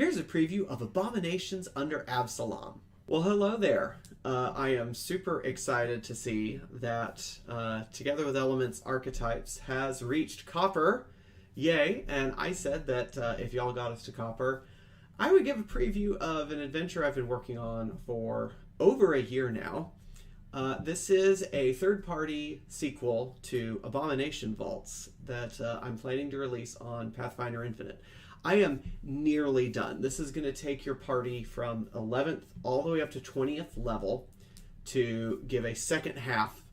Here's a preview of Abominations Under Absalom. Well, hello there. I am super excited to see that Together with Elements Archetypes has reached Copper. Yay, and I said that if y'all got us to Copper, I would give a preview of an adventure I've been working on for over a year now. This is a third-party sequel to Abomination Vaults that I'm planning to release on Pathfinder Infinite. I am nearly done. This is going to take your party from 11th all the way up to 20th level to give a second half,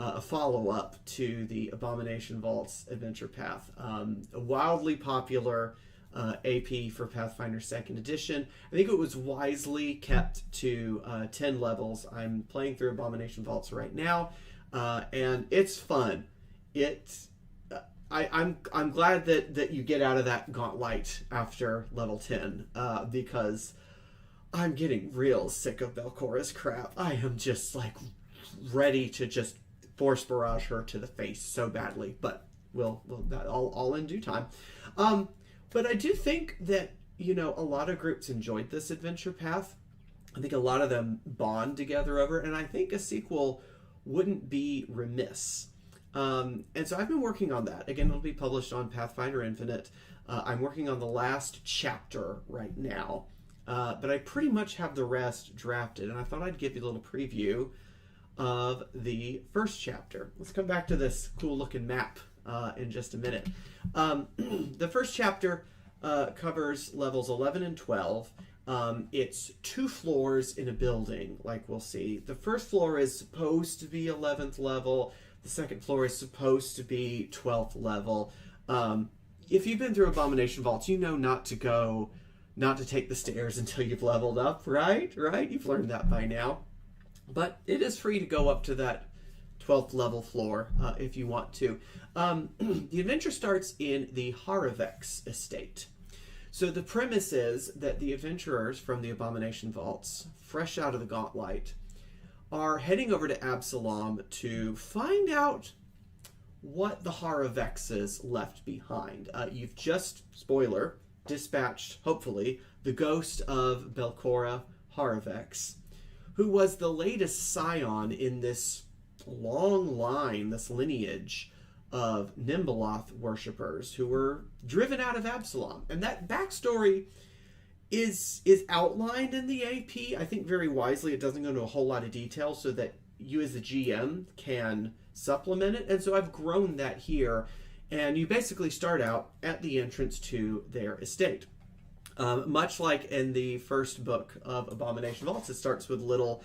a follow-up to the Abomination Vaults adventure path. A wildly popular AP for Pathfinder 2nd Edition. I think it was wisely kept to 10 levels. I'm playing through Abomination Vaults right now, and it's fun. I'm glad that you get out of that gauntlet after level 10 because I'm getting real sick of Belcora's crap. I am just like ready to just force barrage her to the face so badly, but we'll that all in due time. But I do think that, you know, a lot of groups enjoyed this adventure path. I think a lot of them bond together over it, and I think a sequel wouldn't be remiss. And so I've been working on that. Again, it'll be published on Pathfinder Infinite. I'm working on the last chapter right now, but I pretty much have the rest drafted, and I thought I'd give you a little preview of the first chapter. Let's come back to this cool looking map in just a minute. The first chapter covers levels 11 and 12. It's 2 floors in a building, like we'll see. The first floor is supposed to be 11th level. The second floor is supposed to be 12th level. If you've been through Abomination Vaults, you know not to take the stairs until you've leveled up, right? Right? You've learned that by now. But it is free to go up to that 12th level floor if you want to. The adventure starts in the Haravex estate. So the premise is that the adventurers from the Abomination Vaults, fresh out of the gauntlet, are heading over to Absalom to find out what the Haravexes left behind. You've just, spoiler, dispatched, hopefully, the ghost of Belcora Haravex, who was the latest scion in this long line, this lineage of Nimbaloth worshippers who were driven out of Absalom. And that backstory is outlined in the AP. I think very wisely it doesn't go into a whole lot of detail so that you as the GM can supplement it. And so I've grown that here. And you basically start out at the entrance to their estate. Much like in the first book of Abomination Vaults, it starts with a little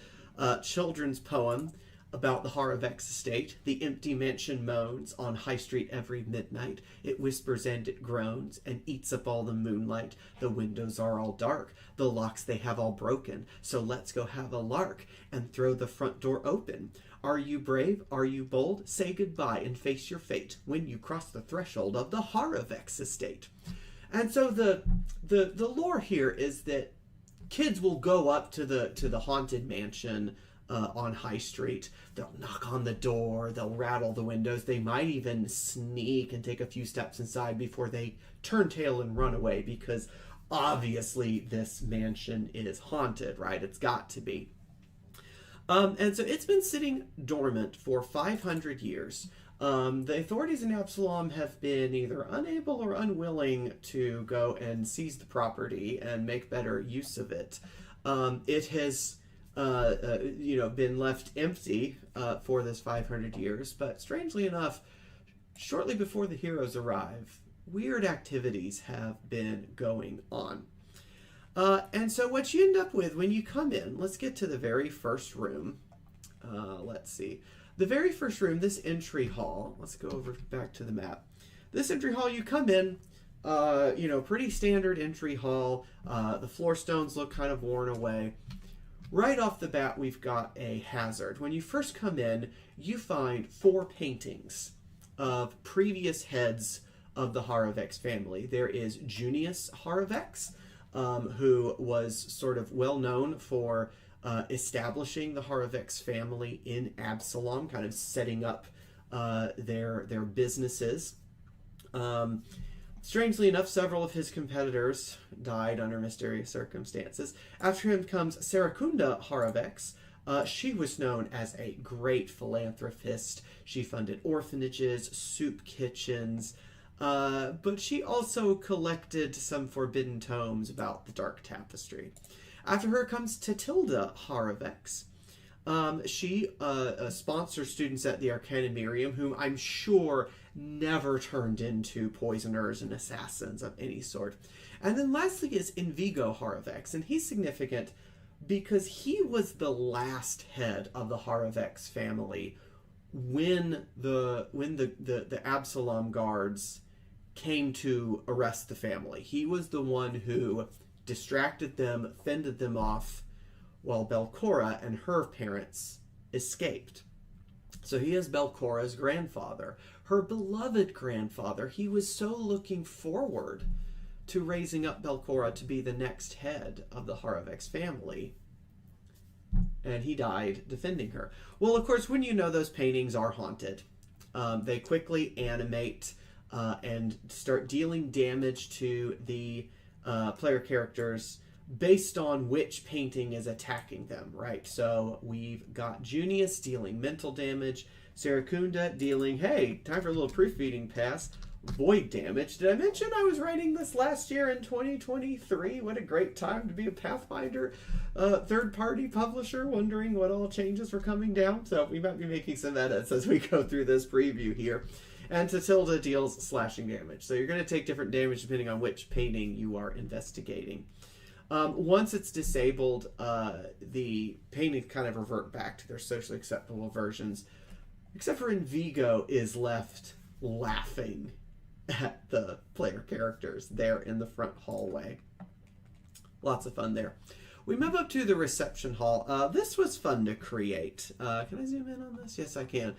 children's poem about the Haravex estate. The empty mansion moans on High Street every midnight. It whispers and it groans and eats up all the moonlight. The windows are all dark. The locks they have all broken. So let's go have a lark and throw the front door open. Are you brave? Are you bold? Say goodbye and face your fate when you cross the threshold of the Haravex estate. And so the lore here is that kids will go up to the haunted mansion on High Street. They'll knock on the door, they'll rattle the windows, they might even sneak and take a few steps inside before they turn tail and run away, because obviously this mansion is haunted, right? It's got to be. And so it's been sitting dormant for 500 years. The authorities in Absalom have been either unable or unwilling to go and seize the property and make better use of it. It has been left empty for this 500 years, but strangely enough, shortly before the heroes arrive, weird activities have been going on. And so what you end up with when you come in, let's get to the very first room. Let's see. The very first room, this entry hall, let's go over back to the map. This entry hall, you come in, pretty standard entry hall. The floor stones look kind of worn away. Right off the bat, we've got a hazard. When you first come in, you find 4 paintings of previous heads of the Haravex family. There is Junius Haravex, who was sort of well known for establishing the Haravex family in Absalom, kind of setting up their businesses. Strangely enough, several of his competitors died under mysterious circumstances. After him comes Sarakunda Haravex. She was known as a great philanthropist. She funded orphanages, soup kitchens, but she also collected some forbidden tomes about the Dark Tapestry. After her comes Tatilda Haravex. She sponsors students at the Arcanumerium, whom I'm sure never turned into poisoners and assassins of any sort. And then lastly is Invigo Haravex, and he's significant because he was the last head of the Haravex family when the Absalom guards came to arrest the family. He was the one who distracted them, fended them off, while Belcora and her parents escaped. So he is Belcora's grandfather, her beloved grandfather. He was so looking forward to raising up Belcora to be the next head of the Haravex family. And he died defending her. Well, of course, when you know those paintings are haunted, they quickly animate and start dealing damage to the player characters based on which painting is attacking them, right? So we've got Junius dealing mental damage, Sarakunda dealing, hey, time for a little proofreading pass, void damage. Did I mention I was writing this last year in 2023? What a great time to be a Pathfinder third-party publisher, wondering what all changes were coming down. So we might be making some edits as we go through this preview here. And Tatilda deals slashing damage. So you're going to take different damage depending on which painting you are investigating. Once it's disabled, the paintings kind of revert back to their socially acceptable versions, except for Invigo is left laughing at the player characters there in the front hallway. Lots of fun there. We move up to the reception hall. This was fun to create. Can I zoom in on this? Yes, I can.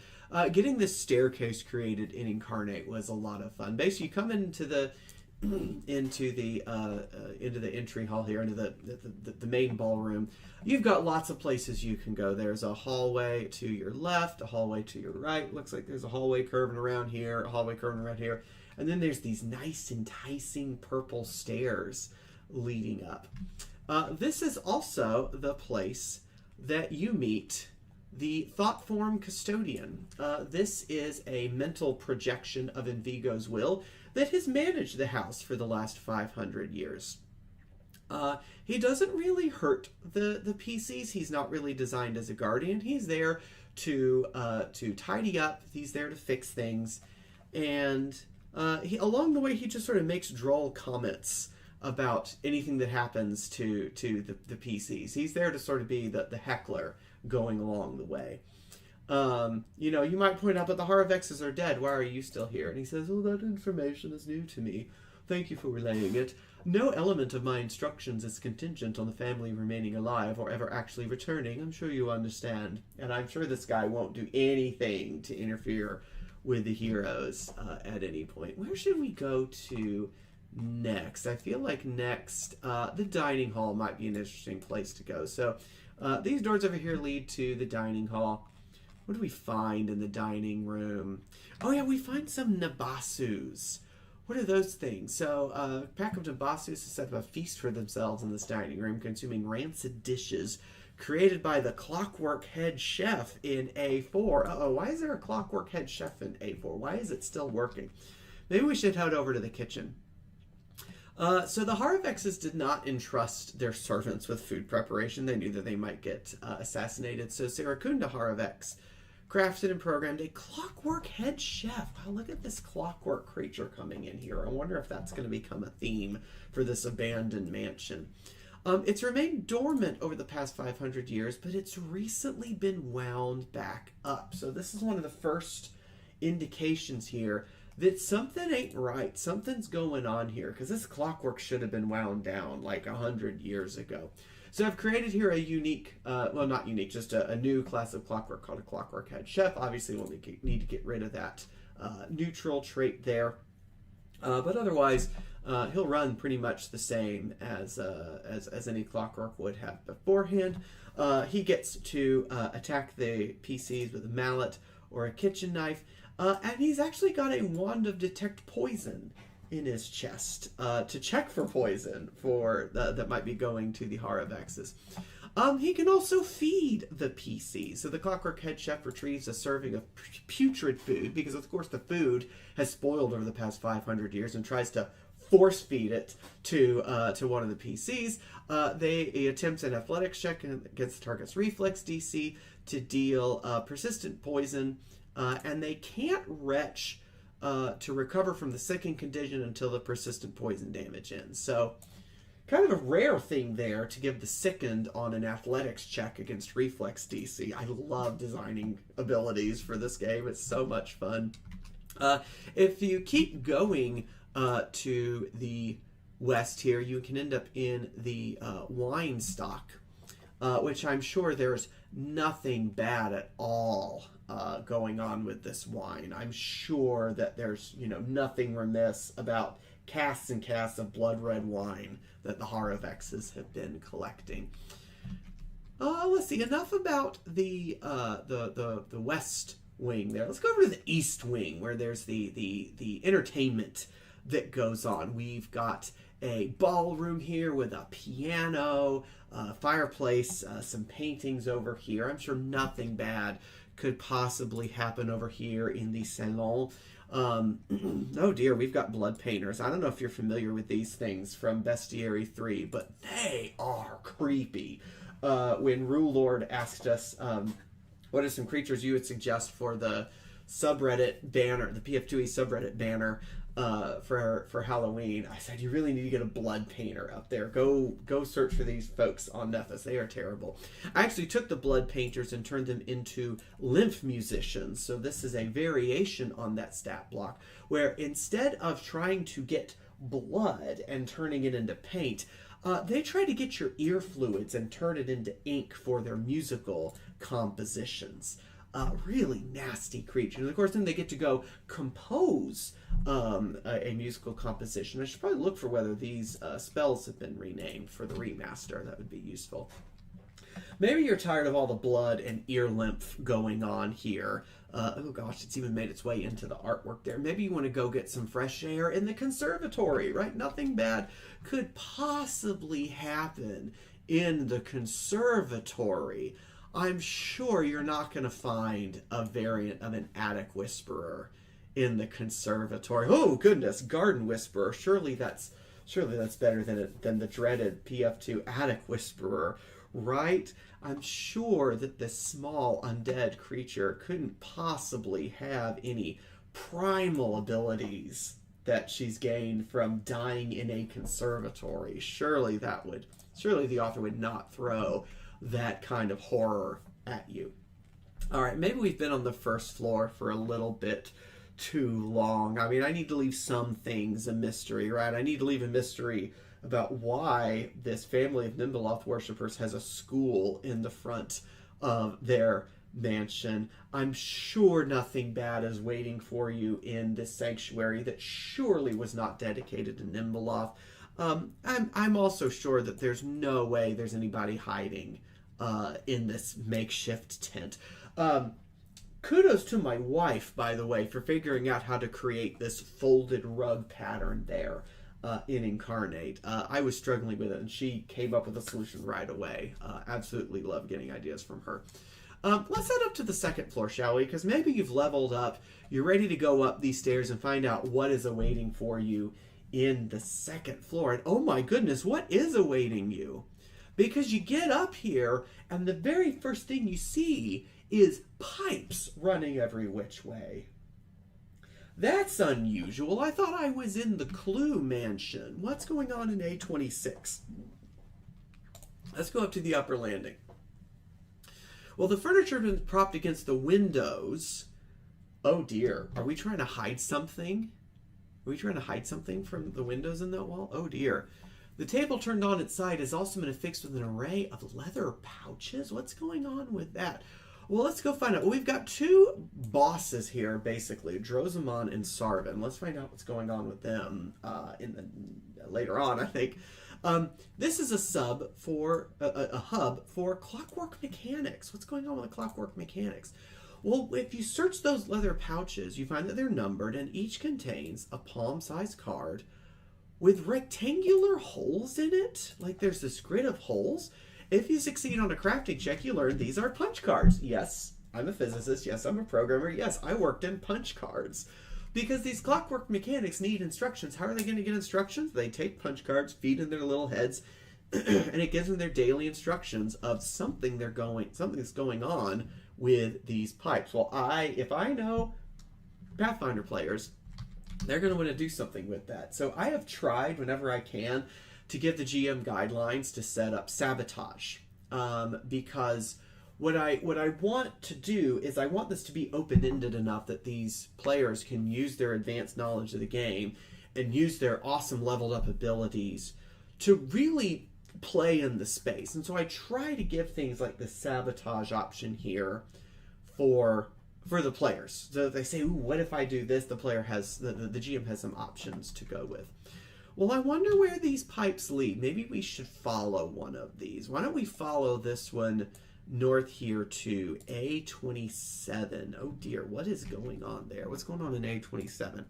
Getting this staircase created in Incarnate was a lot of fun. Basically, you come into the entry hall here, into the main ballroom. You've got lots of places you can go. There's a hallway to your left, a hallway to your right. Looks like there's a hallway curving around here, a hallway curving around here. And then there's these nice, enticing purple stairs leading up. This is also the place that you meet the Thought Form Custodian. This is a mental projection of Invigo's will that has managed the house for the last 500 years. He doesn't really hurt the PCs. He's not really designed as a guardian. He's there to tidy up. He's there to fix things. And along the way, he just sort of makes droll comments about anything that happens to the PCs. He's there to sort of be the heckler going along the way. You might point out, but the Haravexes are dead. Why are you still here? And he says, oh, that information is new to me. Thank you for relaying it. No element of my instructions is contingent on the family remaining alive or ever actually returning. I'm sure you understand. And I'm sure this guy won't do anything to interfere with the heroes at any point. Where should we go to next? I feel like next, the dining hall might be an interesting place to go. So these doors over here lead to the dining hall. What do we find in the dining room? Oh yeah, we find some Nabasus. What are those things? So a pack of Nabasus has set up a feast for themselves in this dining room, consuming rancid dishes created by the Clockwork Head Chef in A4. Uh-oh, why is there a Clockwork Head Chef in A4? Why is it still working? Maybe we should head over to the kitchen. So the Haravexes did not entrust their servants with food preparation. They knew that they might get assassinated. So Sarakunda Haravex crafted and programmed a Clockwork Head Chef. Wow, look at this clockwork creature coming in here. I wonder if that's going to become a theme for this abandoned mansion. It's remained dormant over the past 500 years, but it's recently been wound back up. So this is one of the first indications here that something ain't right. Something's going on here, because this clockwork should have been wound down like 100 years ago. So I've created here a unique, well, not unique, just a new class of clockwork called a Clockwork Head Chef. Obviously, we'll need to get rid of that neutral trait there. But otherwise, he'll run pretty much the same as any clockwork would have beforehand. He gets to attack the PCs with a mallet or a kitchen knife. And he's actually got a wand of detect poison in his chest to check for poison that might be going to the Haravexes. He can also feed the PC. So the Clockwork Head Chef retrieves a serving of putrid food because, of course, the food has spoiled over the past 500 years and tries to force feed it to one of the PCs. He attempts an athletics check against the target's reflex DC to deal persistent poison, and they can't retch to recover from the sickened condition until the persistent poison damage ends. So, kind of a rare thing there to give the sickened on an athletics check against reflex DC. I love designing abilities for this game. It's so much fun. If you keep going to the west here, you can end up in the wine stock, which I'm sure there's nothing bad at all going on with this wine. I'm sure that there's nothing remiss about casks and casks of blood red wine that the Haravexes have been collecting. Let's see, enough about the west wing there. Let's go over to the east wing where there's the entertainment that goes on. We've got a ballroom here with a piano, fireplace, some paintings over here. I'm sure nothing bad could possibly happen over here in the salon. Oh dear, we've got blood painters. I don't know if you're familiar with these things from Bestiary 3, but they are creepy. When Rule Lord asked us what are some creatures you would suggest for the subreddit banner, the PF2E subreddit banner for Halloween, I said, you really need to get a blood painter up there. Go search for these folks on Nethys. They are terrible. I actually took the blood painters and turned them into lymph musicians. So this is a variation on that stat block where instead of trying to get blood and turning it into paint, they try to get your ear fluids and turn it into ink for their musical compositions. Really nasty creature. And of course, then they get to go compose a musical composition. I should probably look for whether these spells have been renamed for the remaster. That would be useful. Maybe you're tired of all the blood and ear lymph going on here. Oh gosh, it's even made its way into the artwork there. Maybe you want to go get some fresh air in the conservatory, right? Nothing bad could possibly happen in the conservatory. I'm sure you're not going to find a variant of an attic whisperer in the conservatory. Oh goodness, garden whisperer. Surely that's better than the dreaded PF2 attic whisperer, right? I'm sure that this small undead creature couldn't possibly have any primal abilities that she's gained from dying in a conservatory. Surely the author would not throw that kind of horror at you. All right, maybe we've been on the first floor for a little bit too long. I mean, I need to leave some things a mystery, right? I need to leave a mystery about why this family of Nimbeloth worshippers has a school in the front of their mansion. I'm sure nothing bad is waiting for you in this sanctuary that surely was not dedicated to Nimbeloth. I'm also sure that there's no way there's anybody hiding in this makeshift tent. Kudos to my wife, by the way, for figuring out how to create this folded rug pattern there in Incarnate. I was struggling with it, and she came up with a solution right away. Absolutely love getting ideas from her. Let's head up to the second floor, shall we? Because maybe you've leveled up, you're ready to go up these stairs and find out what is awaiting for you in the second floor. And oh my goodness, what is awaiting you? Because you get up here, and the very first thing you see is pipes running every which way. That's unusual. I thought I was in the Clue Mansion. What's going on in A26? Let's go up to the upper landing. Well, the furniture has been propped against the windows. Oh dear. Are we trying to hide something? Are we trying to hide something from the windows in that wall? Oh dear. The table turned on its side has also been affixed with an array of leather pouches. What's going on with that? Well, let's go find out. Well, we've got two bosses here, basically, Drozimon and Sarvin. Let's find out what's going on with them later on, I think. This is a hub for clockwork mechanics. What's going on with the clockwork mechanics? Well, if you search those leather pouches, you find that they're numbered, and each contains a palm-sized card with rectangular holes in it. Like there's this grid of holes. If you succeed on a crafting check, you learn these are punch cards. Yes, I'm a physicist. Yes, I'm a programmer. Yes, I worked in punch cards. Because these clockwork mechanics need instructions. How are they going to get instructions? They take punch cards, feed in their little heads, and it gives them their daily instructions of something that's going on with these pipes. Well, if I know Pathfinder players, they're going to want to do something with that. So I have tried whenever I can to give the GM guidelines to set up sabotage, because what I want to do is I want this to be open-ended enough that these players can use their advanced knowledge of the game and use their awesome leveled up abilities to really play in the space. And so I try to give things like the sabotage option here for the players. So if they say, ooh, what if I do this? The player has, the GM has some options to go with. Well, I wonder where these pipes lead. Maybe we should follow one of these. Why don't we follow this one north here to A27? Oh dear, what is going on there? What's going on in A27?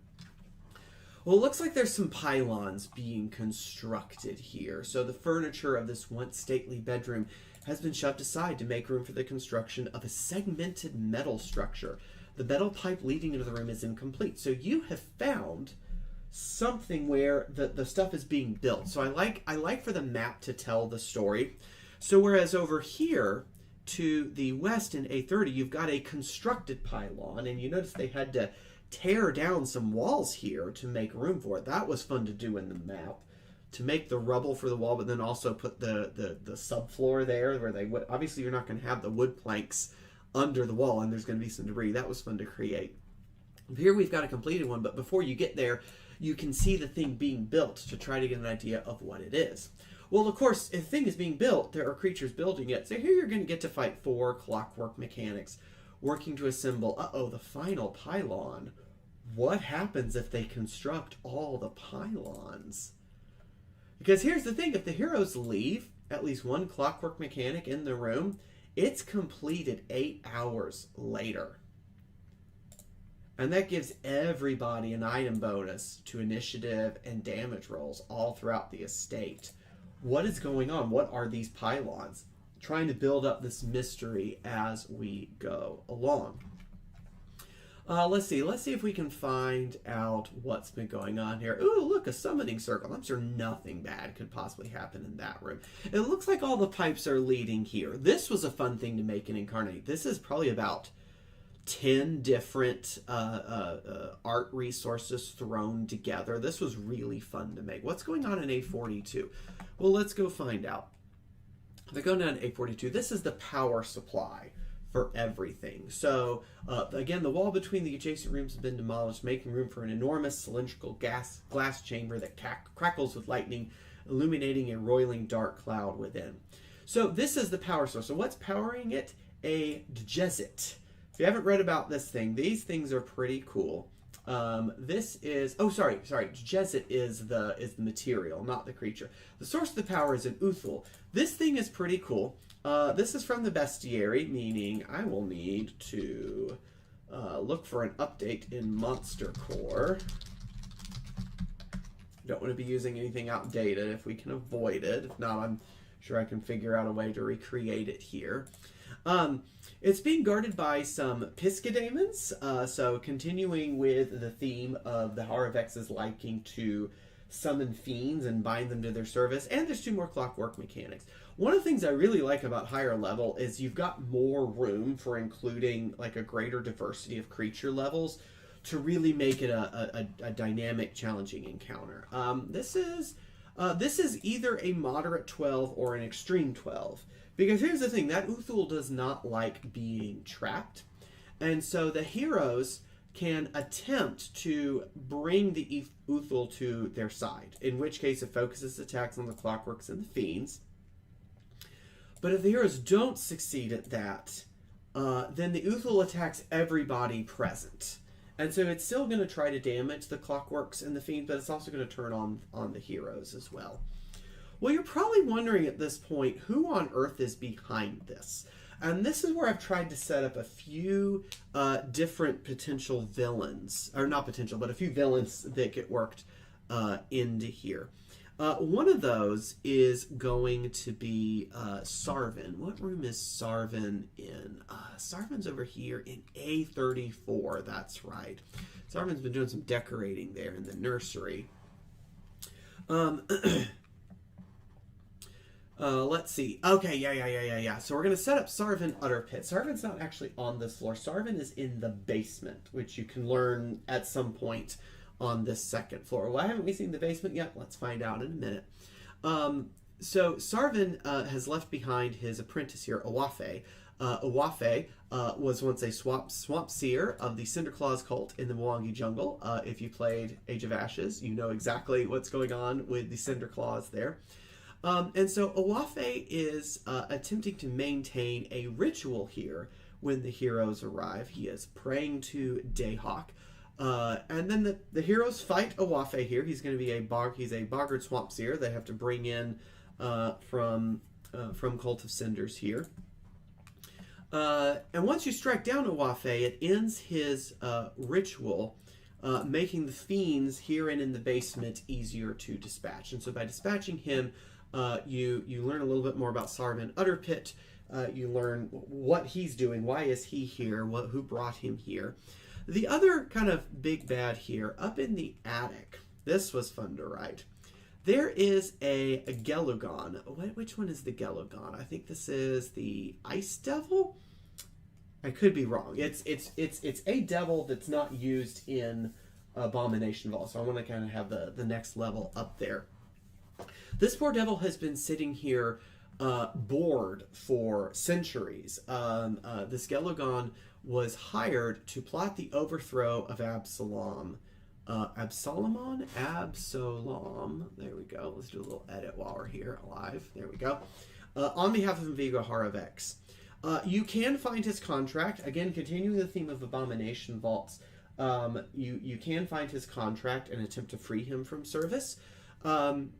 Well, it looks like there's some pylons being constructed here. So the furniture of this once stately bedroom has been shoved aside to make room for the construction of a segmented metal structure. The metal pipe leading into the room is incomplete. So you have found something where the stuff is being built. So I like for the map to tell the story. So whereas over here to the west in A30, you've got a constructed pylon, and you notice they had to tear down some walls here to make room for it. That was fun to do in the map, to make the rubble for the wall, but then also put the subfloor there where they would. Obviously, you're not going to have the wood planks under the wall, and there's going to be some debris. That was fun to create. Here we've got a completed one, but before you get there, you can see the thing being built to try to get an idea of what it is. Well, of course, if the thing is being built, there are creatures building it. So here you're going to get to fight 4 clockwork mechanics working to assemble, the final pylon. What happens if they construct all the pylons? Because here's the thing, if the heroes leave at least one clockwork mechanic in the room, it's completed 8 hours later. And that gives everybody an item bonus to initiative and damage rolls all throughout the estate. What is going on? What are these pylons? Trying to build up this mystery as we go along. Let's see if we can find out what's been going on here. Ooh, look, a summoning circle. I'm sure nothing bad could possibly happen in that room. It looks like all the pipes are leading here. This was a fun thing to make and incarnate. This is probably about 10 different art resources thrown together. This was really fun to make. What's going on in A42? Well, let's go find out. If I go down to A42, this is the power supply for everything. So again, the wall between the adjacent rooms has been demolished, making room for an enormous cylindrical glass chamber that crackles with lightning, illuminating a roiling dark cloud within. So this is the power source. So what's powering it? A Djezit. If you haven't read about this thing, these things are pretty cool. This is, Djezit is the material, not the creature. The source of the power is an Uthul. This thing is pretty cool. This is from the bestiary, meaning I will need to look for an update in Monster Core. Don't want to be using anything outdated if we can avoid it. If not, I'm sure I can figure out a way to recreate it here. It's being guarded by some Piscademons, so continuing with the theme of the Haravex's liking to summon fiends and bind them to their service, and there's 2 more clockwork mechanics. One of the things I really like about higher level is you've got more room for including like a greater diversity of creature levels to really make it a dynamic, challenging encounter. This is either a moderate 12 or an extreme 12. Because here's the thing, that Uthul does not like being trapped. And so the heroes can attempt to bring the Uthul to their side, in which case it focuses attacks on the clockworks and the fiends. But if the heroes don't succeed at that, then the Uthul attacks everybody present. And so it's still going to try to damage the clockworks and the fiends, but it's also going to turn on the heroes as well. Well, you're probably wondering at this point, who on earth is behind this? And this is where I've tried to set up a few different potential villains, or not potential, but a few villains that get worked into here. One of those is going to be Sarvin. What room is Sarvin in? Sarvin's over here in A34, that's right. Sarvin's been doing some decorating there in the nursery. Let's see. Okay, yeah. So we're going to set up Sarvin Utter Pit. Sarvin's not actually on this floor. Sarvin is in the basement, which you can learn at some point on this second floor. Why haven't we seen the basement yet? Let's find out in a minute. So Sarvin has left behind his apprentice here, Awafe. Awafe was once a swamp seer of the Cinderclaws cult in the Mwangi jungle. If you played Age of Ashes, you know exactly what's going on with the Cinderclaws there. And so Awafe is attempting to maintain a ritual here when the heroes arrive. He is praying to Dayhawk. And then the heroes fight Awafe here. He's going to be he's a Boggart Swamp Seer. They have to bring in from Cult of Cinders here. And once you strike down Awafe, it ends his ritual, making the fiends here and in the basement easier to dispatch. And so by dispatching him, you learn a little bit more about Sarvin Utterpit. You learn what he's doing. Why is he here? Who brought him here? The other kind of big bad here, up in the attic, this was fun to write. There is a Gelugon. Which one is the Gelugon? I think this is the Ice Devil? I could be wrong. It's a devil that's not used in Abomination Vault, so I want to kind of have the next level up there. This poor devil has been sitting here bored for centuries. This Gelugon was hired to plot the overthrow of Absalom. Absalom. There we go. Let's do a little edit while we're here live. There we go. On behalf of Envigo Haravex. You can find his contract. Again, continuing the theme of Abomination Vaults, you can find his contract and attempt to free him from service.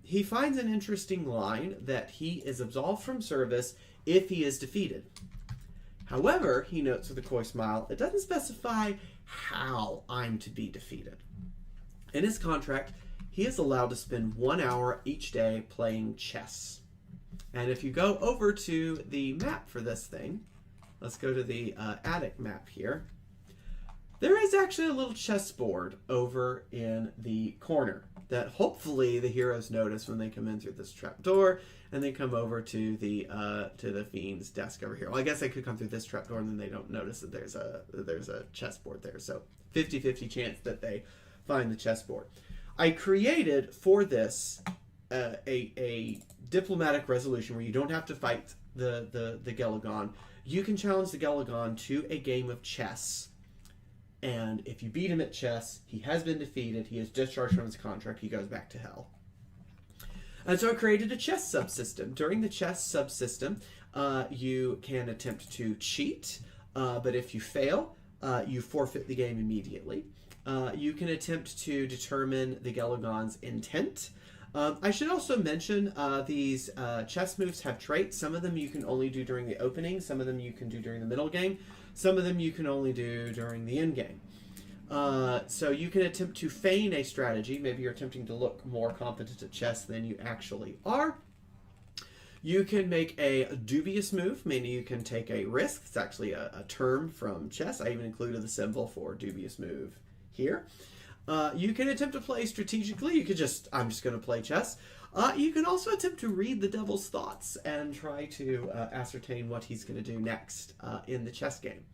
He finds an interesting line that he is absolved from service if he is defeated. However, he notes with a coy smile, it doesn't specify how I'm to be defeated. In his contract, he is allowed to spend 1 hour each day playing chess. And if you go over to the map for this thing, let's go to the attic map here. There is actually a little chessboard over in the corner that hopefully the heroes notice when they come in through this trapdoor and they come over to the fiend's desk over here. Well, I guess they could come through this trapdoor and then they don't notice that there's a chessboard there. So 50-50 chance that they find the chessboard. I created for this a diplomatic resolution where you don't have to fight the Gelugon. You can challenge the Gelugon to a game of chess. And if you beat him at chess, he has been defeated, he is discharged from his contract, he goes back to hell. And so I created a chess subsystem. During the chess subsystem, you can attempt to cheat, but if you fail, you forfeit the game immediately. You can attempt to determine the Gelugon's intent. I should also mention these chess moves have traits. Some of them you can only do during the opening, some of them you can do during the middle game, some of them you can only do during the end game. So you can attempt to feign a strategy. Maybe you're attempting to look more competent at chess than you actually are. You can make a dubious move, meaning you can take a risk. It's actually a term from chess. I even included the symbol for dubious move here. You can attempt to play strategically. You could I'm just going to play chess. You can also attempt to read the devil's thoughts and try to ascertain what he's going to do next in the chess game.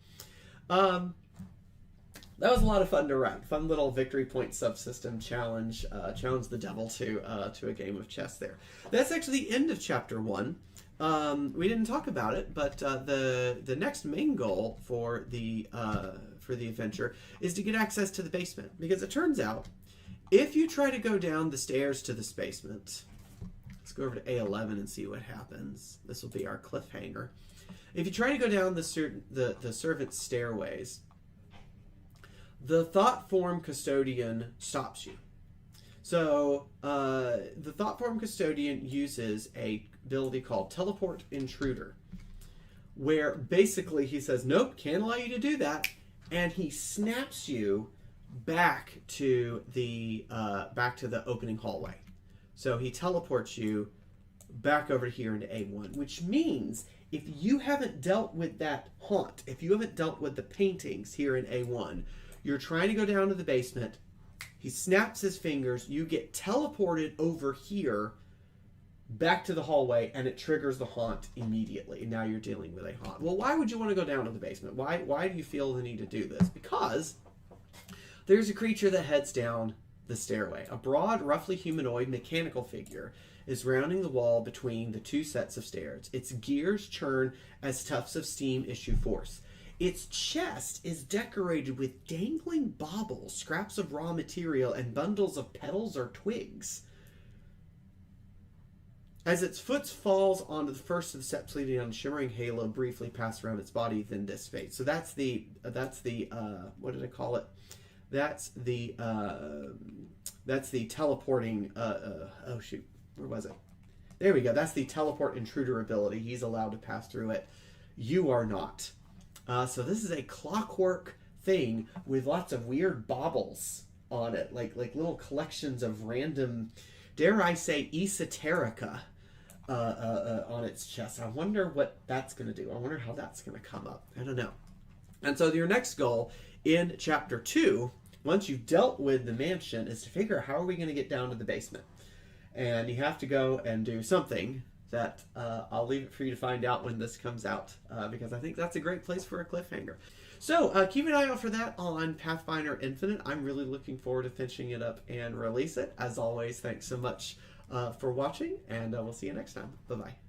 That was a lot of fun to write. Fun little victory point subsystem challenge. Challenge the devil to a game of chess there. That's actually the end of chapter 1. We didn't talk about it, but the next main goal for the adventure is to get access to the basement, because it turns out if you try to go down the stairs to this basement, let's go over to A11 and see what happens. This will be our cliffhanger. If you try to go down the servant stairways, the thought form custodian stops you. So the thought form custodian uses a ability called Teleport Intruder. where basically he says, nope, can't allow you to do that. And he snaps you back to the opening hallway. So he teleports you back over here into A1, which means if you haven't dealt with that haunt, if you haven't dealt with the paintings here in A1, you're trying to go down to the basement, he snaps his fingers, you get teleported over here back to the hallway, and it triggers the haunt immediately. And now you're dealing with a haunt. Well, why would you want to go down to the basement? Why do you feel the need to do this? Because there's a creature that heads down the stairway. A broad, roughly humanoid mechanical figure is rounding the wall between the two sets of stairs. Its gears churn as tufts of steam issue forth. Its chest is decorated with dangling baubles, scraps of raw material, and bundles of petals or twigs. As its foot falls onto the first of the steps leading on, a shimmering halo briefly passes around its body, then dissipates. So that's the what did I call it? That's the teleporting. Oh shoot, where was it? There we go. That's the teleport intruder ability. He's allowed to pass through it. You are not. So this is a clockwork thing with lots of weird baubles on it, like little collections of random, dare I say, esoterica on its chest. I wonder what that's going to do. I wonder how that's going to come up. I don't know. And so your next goal in Chapter 2, once you've dealt with the mansion, is to figure out how are we going to get down to the basement. And you have to go and do something that I'll leave it for you to find out when this comes out, because I think that's a great place for a cliffhanger. So keep an eye out for that on Pathfinder Infinite. I'm really looking forward to finishing it up and release it. As always, thanks so much for watching, and we'll see you next time. Bye-bye.